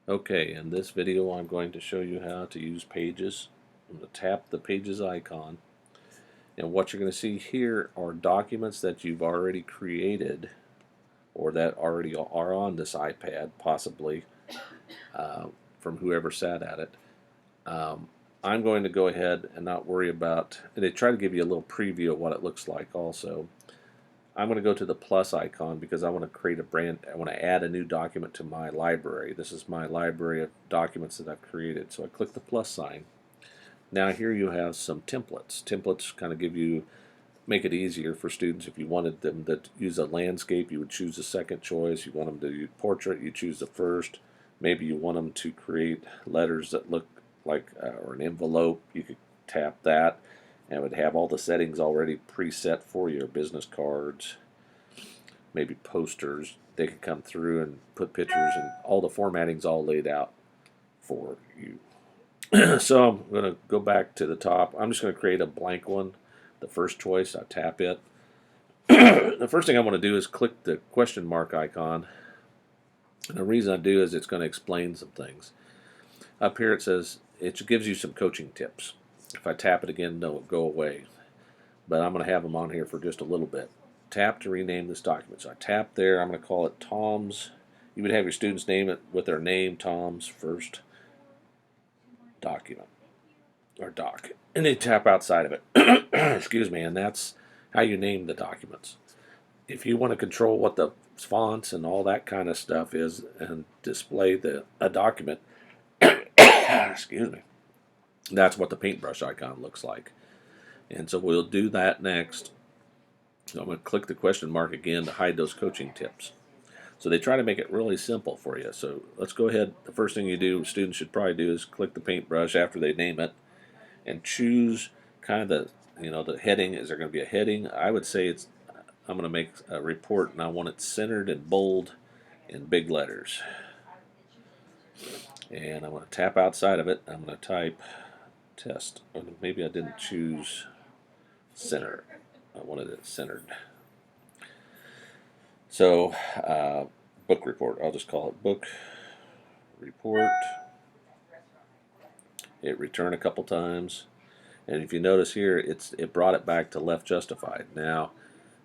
Okay, in this video I'm going to show you how to use Pages. I'm going to tap the Pages icon, and what you're going to see here are documents that you've already created or that already are on this iPad, possibly from whoever sat at it. I'm going to go ahead and not worry about, and they try to give you a little preview of what it looks like also. I'm going to go to the plus icon because I want to create I want to add a new document to my library. This is my library of documents that I've created. So I click the plus sign. Now here you have some templates. Templates kind of make it easier for students. If you wanted them to use a landscape, you would choose the second choice. You want them to use portrait, you choose the first. Maybe you want them to create letters that look like, or an envelope, you could tap that and it would have all the settings already preset for your business cards, maybe posters. They could come through and put pictures, and all the formatting's all laid out for you. So I'm going to go back to the top. I'm just going to create a blank one. The first choice, I tap it. The first thing I want to do is click the question mark icon. And the reason I do is it's going to explain some things. Up here it says, it gives you some coaching tips. If I tap it again, no, it'll go away. But I'm going to have them on here for just a little bit. Tap to rename this document. So I tap there. I'm going to call it Tom's. You would have your students name it with their name, Tom's first document or doc. And they tap outside of it. Excuse me. And that's how you name the documents. If you want to control what the fonts and all that kind of stuff is and display a document, excuse me, that's what the paintbrush icon looks like. And so we'll do that next. So I'm going to click the question mark again to hide those coaching tips. So they try to make it really simple for you. So let's go ahead. The first thing you do, students should probably do, is click the paintbrush after they name it and choose kind of the heading. Is there going to be a heading? I would say I'm going to make a report and I want it centered and bold in big letters. And I'm going to tap outside of it. I'm going to type test. Or maybe I didn't choose center. I wanted it centered. So, book report. I'll just call it book report. Hit return a couple times. And if you notice here, it brought it back to left justified. Now,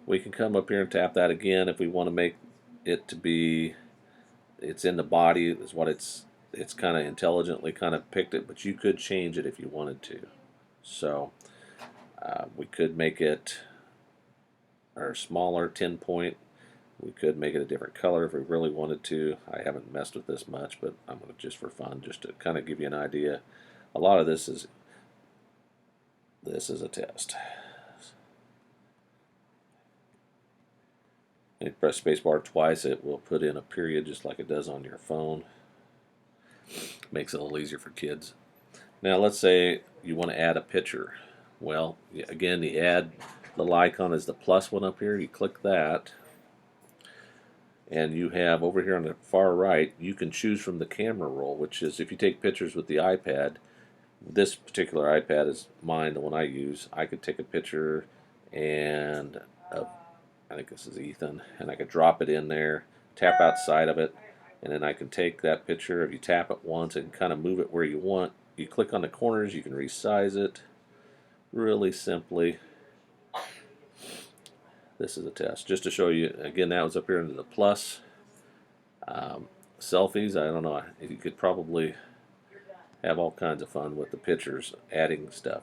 we can come up here and tap that again if we want to make it to be, it's in the body, is what it's kind of intelligently kind of picked it, but you could change it if you wanted to. So, we could make it our smaller 10 point. We could make it a different color if we really wanted to. I haven't messed with this much, but I'm going to just for fun, just to kind of give you an idea. A lot of this is a test. If you press spacebar twice, it will put in a period just like it does on your phone. Makes it a little easier for kids. Now let's say you want to add a picture. Well, again, the add little icon is the plus one up here. You click that, and you have over here on the far right, you can choose from the camera roll, which is if you take pictures with the iPad. This particular iPad is mine, the one I use. I could take a picture and I think this is Ethan, and I could drop it in there, tap outside of it, and then I can take that picture. If you tap it once and kind of move it where you want, you click on the corners, you can resize it really simply. This is a test just to show you. Again, that was up here into the plus. Selfies, I don't know, you could probably have all kinds of fun with the pictures, adding stuff.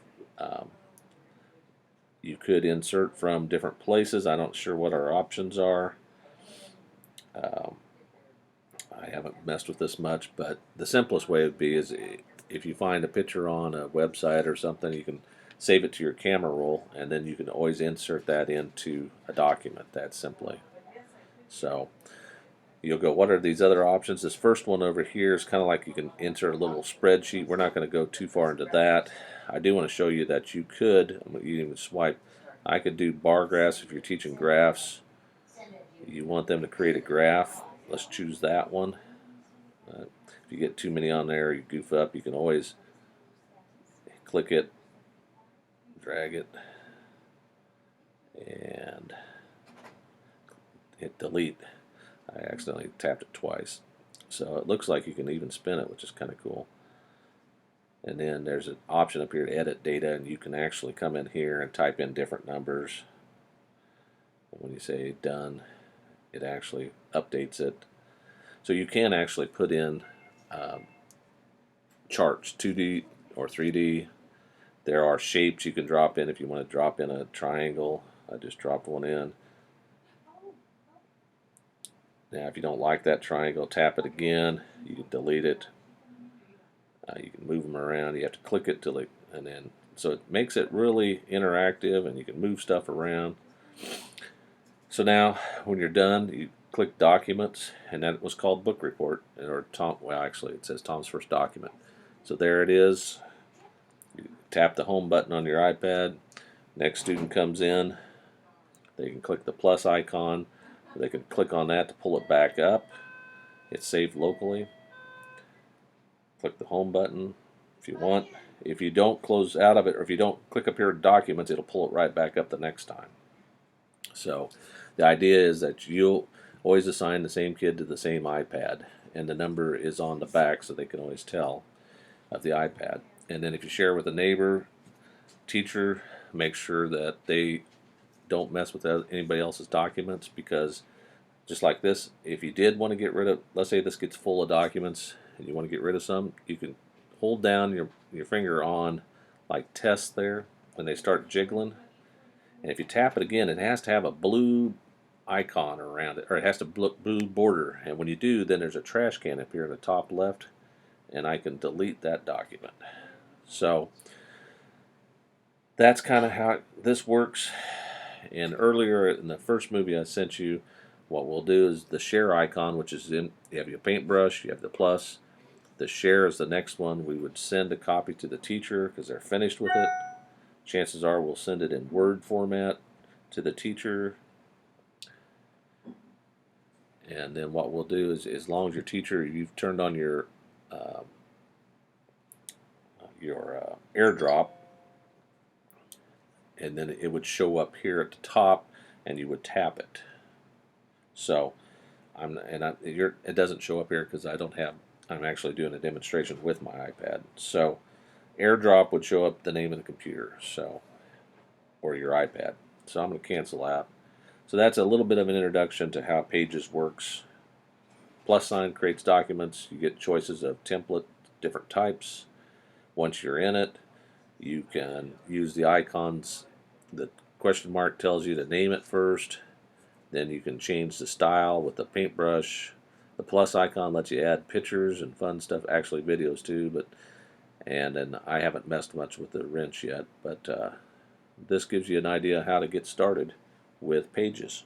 You could insert from different places. I'm not sure what our options are. I haven't messed with this much, but the simplest way would be is if you find a picture on a website or something, you can save it to your camera roll, and then you can always insert that into a document that simply. So you'll go, what are these other options? This first one over here is kind of like you can insert a little spreadsheet. We're not going to go too far into that. I do want to show you that you could, you can swipe, I could do bar graphs if you're teaching graphs. You want them to create a graph. Let's choose that one. If you get too many on there, you goof up, you can always click it, drag it, and hit delete. I accidentally tapped it twice. So it looks like you can even spin it, which is kind of cool. And then there's an option up here to edit data, and you can actually come in here and type in different numbers. And when you say done, it actually updates it. So you can actually put in charts, 2D or 3D. There are shapes you can drop in if you want to drop in a triangle. I just dropped one in. Now if you don't like that triangle, tap it again. You can delete it. You can move them around. You have to click it till it, and then so it makes it really interactive, and you can move stuff around. So now when you're done, you click Documents, and that was called Book Report, or Tom. Well, actually, it says Tom's First Document. So there it is. You tap the home button on your iPad. Next student comes in. They can click the plus icon. They can click on that to pull it back up. It's saved locally. Click the home button if you want. If you don't close out of it, or if you don't click up here Documents, it'll pull it right back up the next time. So the idea is that you'll always assign the same kid to the same iPad, and the number is on the back so they can always tell of the iPad. And then if you share with a neighbor, teacher, make sure that they don't mess with anybody else's documents, because just like this, if you did want to get rid of, let's say this gets full of documents and you want to get rid of some, you can hold down your finger on like test there when they start jiggling, and if you tap it again, it has to have a blue icon around it, or it has to blue border, and when you do, then there's a trash can up here in the top left, and I can delete that document. So that's kind of how this works. And earlier in the first movie I sent you, what we'll do is the share icon, which is in, you have your paintbrush, you have the plus. The share is the next one. We would send a copy to the teacher because they're finished with it. Chances are we'll send it in Word format to the teacher. And then what we'll do is, as long as your teacher, you've turned on your AirDrop, and then it would show up here at the top, and you would tap it. So it doesn't show up here because I'm actually doing a demonstration with my iPad. So AirDrop would show up the name of the computer, so, or your iPad. So I'm going to cancel that. So that's a little bit of an introduction to how Pages works. Plus sign creates documents. You get choices of template, different types. Once you're in it, you can use the icons. The question mark tells you to name it first. Then you can change the style with the paintbrush. The plus icon lets you add pictures and fun stuff, actually videos too, and then I haven't messed much with the wrench yet, but this gives you an idea how to get started with Pages.